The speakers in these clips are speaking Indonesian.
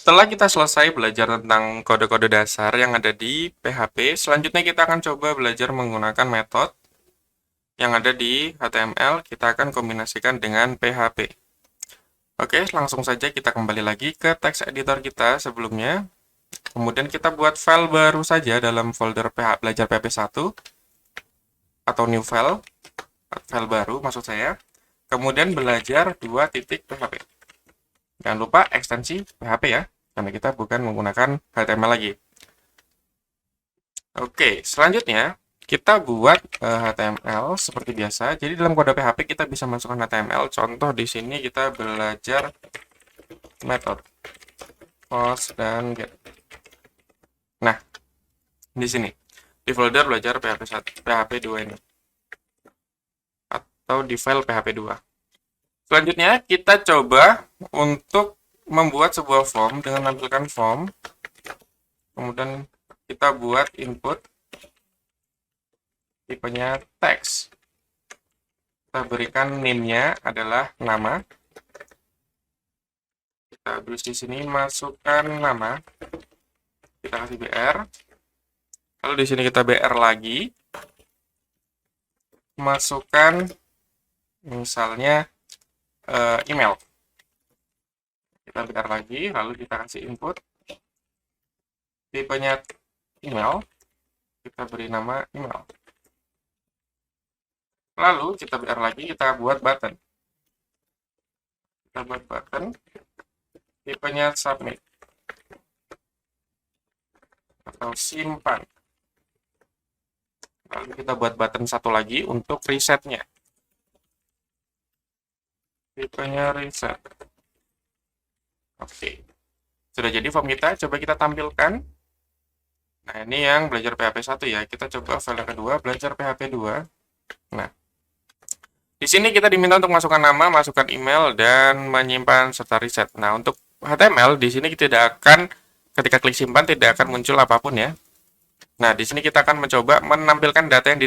Setelah kita selesai belajar tentang kode-kode dasar yang ada di PHP, selanjutnya kita akan coba belajar menggunakan metode yang ada di HTML, kita akan kombinasikan dengan PHP. Oke, langsung saja kita kembali lagi ke teks editor kita sebelumnya. Kemudian kita buat file baru saja dalam folder belajar PHP 1 atau new file baru maksud saya. Kemudian belajar 2.php. Jangan lupa ekstensi PHP ya, karena kita bukan menggunakan HTML lagi. Oke, selanjutnya kita buat HTML seperti biasa. Jadi dalam kode PHP kita bisa masukkan HTML. Contoh di sini kita belajar method post dan get. Nah, di sini di folder belajar PHP 1, PHP 2 ini atau di file PHP 2. Selanjutnya kita coba untuk membuat sebuah form dengan menampilkan form. Kemudian kita buat input tipenya text. Kita berikan name-nya adalah nama. Kita tulis di sini masukkan nama. Kita kasih BR. Lalu di sini kita BR lagi. Masukkan misalnya email. Kita BR lagi, lalu kita kasih input. Tipenya email. Kita beri nama email. Lalu kita BR lagi, kita buat button. Kita buat button. Tipenya submit. Atau simpan. Lalu kita buat button satu lagi untuk resetnya. Tipenya reset. Oke. Sudah jadi form kita, coba kita tampilkan. Nah, ini yang belajar PHP 1 ya. Kita coba file kedua, belajar PHP 2. Nah, di sini kita diminta untuk masukkan nama, masukkan email, dan menyimpan serta reset. Nah, untuk HTML, di sini kita tidak akan, ketika klik simpan, tidak akan muncul apapun ya. Nah, di sini kita akan mencoba menampilkan data yang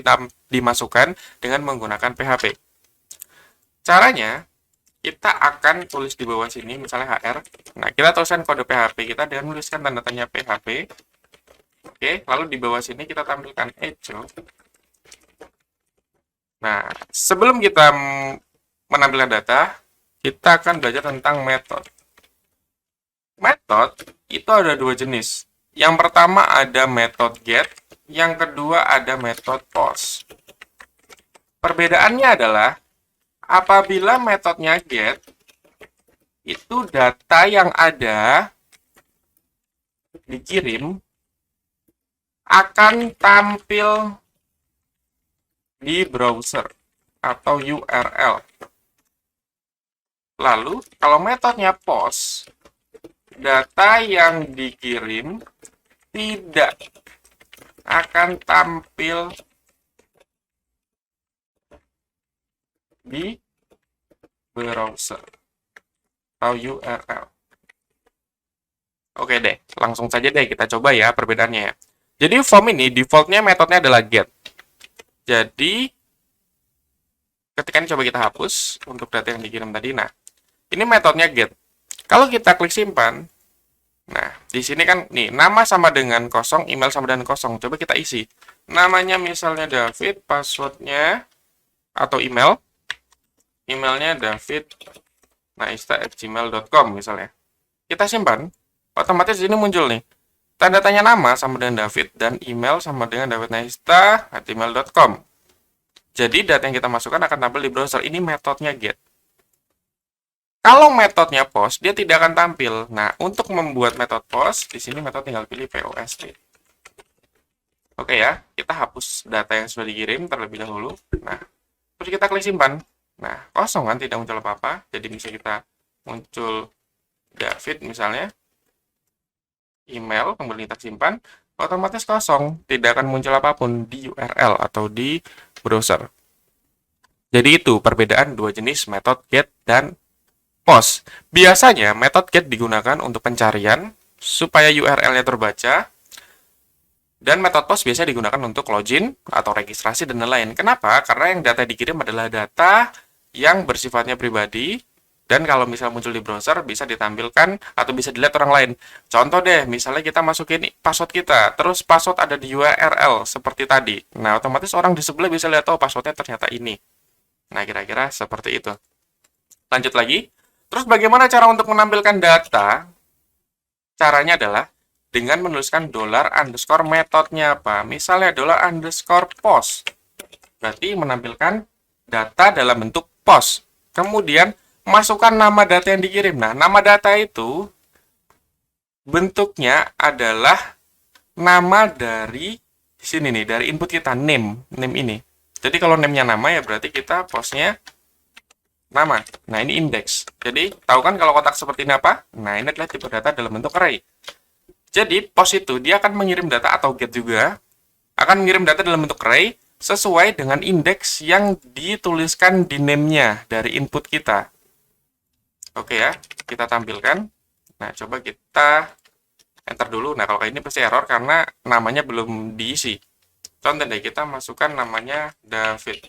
dimasukkan dengan menggunakan PHP. Caranya, kita akan tulis di bawah sini, misalnya HR. Nah, kita tuliskan kode PHP kita dengan menuliskan tanda tanya PHP. Oke, lalu di bawah sini kita tampilkan echo. Nah, sebelum kita menampilkan data, kita akan belajar tentang metode. Metode itu ada dua jenis. Yang pertama ada metode get, yang kedua ada metode post. Perbedaannya adalah apabila metodenya get, itu data yang ada dikirim akan tampil di browser atau URL. Lalu, kalau metodenya post, data yang dikirim tidak akan tampil di browser atau URL. Oke deh, langsung saja deh kita coba ya perbedaannya ya. Jadi form ini defaultnya metodenya adalah get. Jadi ketika ini coba kita hapus untuk data yang dikirim tadi. Nah, ini metodenya get. Kalau kita klik simpan, nah di sini kan nih nama sama dengan kosong, email sama dengan kosong. Coba kita isi. Namanya misalnya David, passwordnya atau emailnya david@gmail.com misalnya. Kita simpan, otomatis ini muncul nih. Tanda tanya nama sama dengan David dan email sama dengan davidnaista@gmail.com. Jadi data yang kita masukkan akan tampil di browser. Ini metodenya get. Kalau metodenya post, dia tidak akan tampil. Nah, untuk membuat metode post, di sini metode tinggal pilih POST. Oke ya, kita hapus data yang sudah dikirim terlebih dahulu. Nah, terus kita klik simpan. Nah, kosong kan, tidak muncul apa-apa. Jadi bisa kita muncul David misalnya. Email, kemudian kita simpan, otomatis kosong, tidak akan muncul apapun di URL atau di browser. Jadi itu perbedaan dua jenis metode get dan post. Biasanya metode get digunakan untuk pencarian supaya URL-nya terbaca, dan metode post biasanya digunakan untuk login atau registrasi dan lain-lain. Kenapa? Karena yang data dikirim adalah data yang bersifatnya pribadi Dan kalau misalnya muncul di browser, bisa ditampilkan atau bisa dilihat orang lain. Contoh deh, misalnya kita masukin password kita, terus password ada di URL seperti tadi. Nah, otomatis orang di sebelah bisa lihat, oh passwordnya ternyata ini. Nah, kira-kira seperti itu. Lanjut lagi. Terus bagaimana cara untuk menampilkan data? Caranya adalah dengan menuliskan $_ metodenya apa. Misalnya $_ post. Berarti menampilkan data dalam bentuk post. Kemudian masukkan nama data yang dikirim. Nah, nama data itu bentuknya adalah nama dari sini nih, dari input kita, name ini. Jadi kalau name-nya nama ya berarti kita postnya nama. Nah, ini index. Jadi, tahu kan kalau kotak seperti ini apa? Nah, ini adalah tipe data dalam bentuk array. Jadi, post itu dia akan mengirim data atau get juga, akan mengirim data dalam bentuk array sesuai dengan indeks yang dituliskan di name-nya dari input kita. Oke ya, kita tampilkan. Nah, coba kita enter dulu. Nah, kalau kayak ini pasti error karena namanya belum diisi. Contoh deh, kita masukkan namanya David.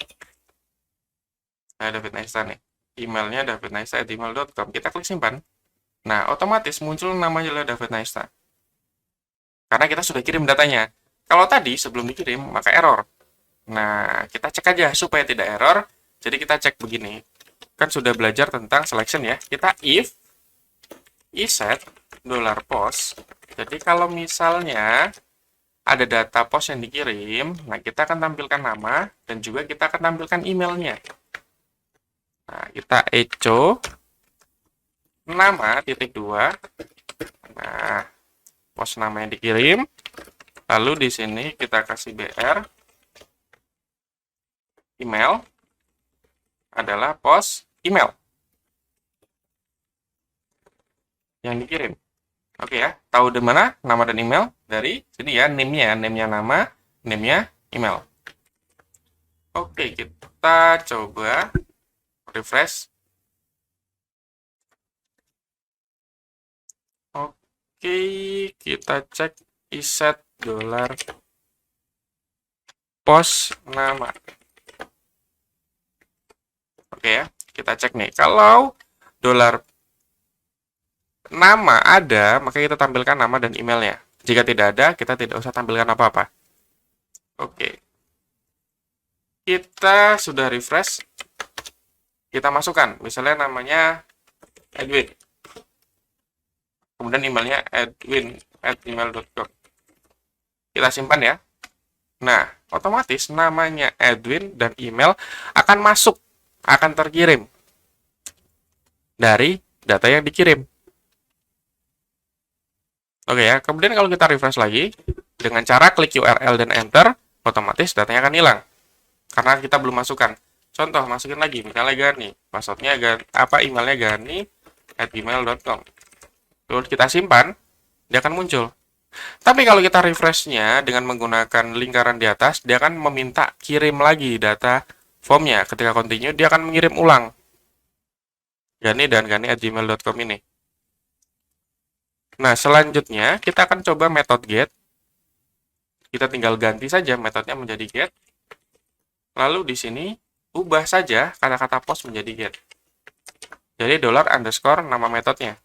Nah, David Naista nih. Emailnya davidnaista@gmail.com. Kita klik simpan. Nah, otomatis muncul namanya adalah David Naista. Karena kita sudah kirim datanya. Kalau tadi sebelum dikirim, maka error. Nah, kita cek aja supaya tidak error. Jadi kita cek begini. Kan sudah belajar tentang selection ya. Kita if iset $post. Jadi kalau misalnya ada data post yang dikirim, nah kita akan tampilkan nama dan juga kita akan tampilkan emailnya. Nah, kita echo nama (2). Nah, post nama yang dikirim. Lalu di sini kita kasih br email adalah post email yang dikirim. Oke ya, tahu di mana nama dan email? Dari sini ya, name-nya nama, name-nya email. Oke, kita coba refresh. Oke, kita cek iset $post nama. Oke ya, kita cek nih. Kalau $nama ada, maka kita tampilkan nama dan emailnya. Jika tidak ada, kita tidak usah tampilkan apa-apa. Oke. Kita sudah refresh. Kita masukkan. Misalnya namanya Edwin. Kemudian emailnya edwin@gmail.com. Kita simpan ya. Nah, otomatis namanya Edwin dan email akan masuk, akan terkirim dari data yang dikirim. Oke ya, kemudian kalau kita refresh lagi, dengan cara klik URL dan enter, otomatis datanya akan hilang. Karena kita belum masukkan. Contoh, masukin lagi, misalnya Gani. Passwordnya emailnya gani@gmail.com. Lalu kita simpan, dia akan muncul. Tapi kalau kita refresh-nya dengan menggunakan lingkaran di atas, dia akan meminta kirim lagi data formnya. Ketika continue, dia akan mengirim ulang. Gani dan gani@gmail.com ini. Nah, selanjutnya kita akan coba metode get. Kita tinggal ganti saja metodenya menjadi get. Lalu di sini ubah saja kata-kata post menjadi get. Jadi $_ nama metodenya.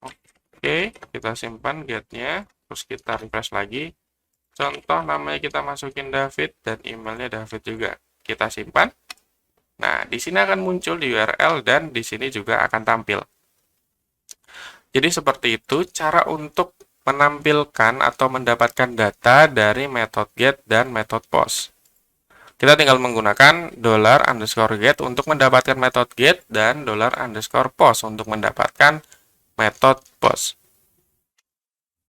Oke, kita simpan getnya, terus kita refresh lagi. Contoh namanya kita masukin David dan emailnya David juga. Kita simpan. Nah, di sini akan muncul di URL dan di sini juga akan tampil. Jadi seperti itu cara untuk menampilkan atau mendapatkan data dari metode get dan metode post. Kita tinggal menggunakan $_get untuk mendapatkan metode get dan $_ post untuk mendapatkan metode post.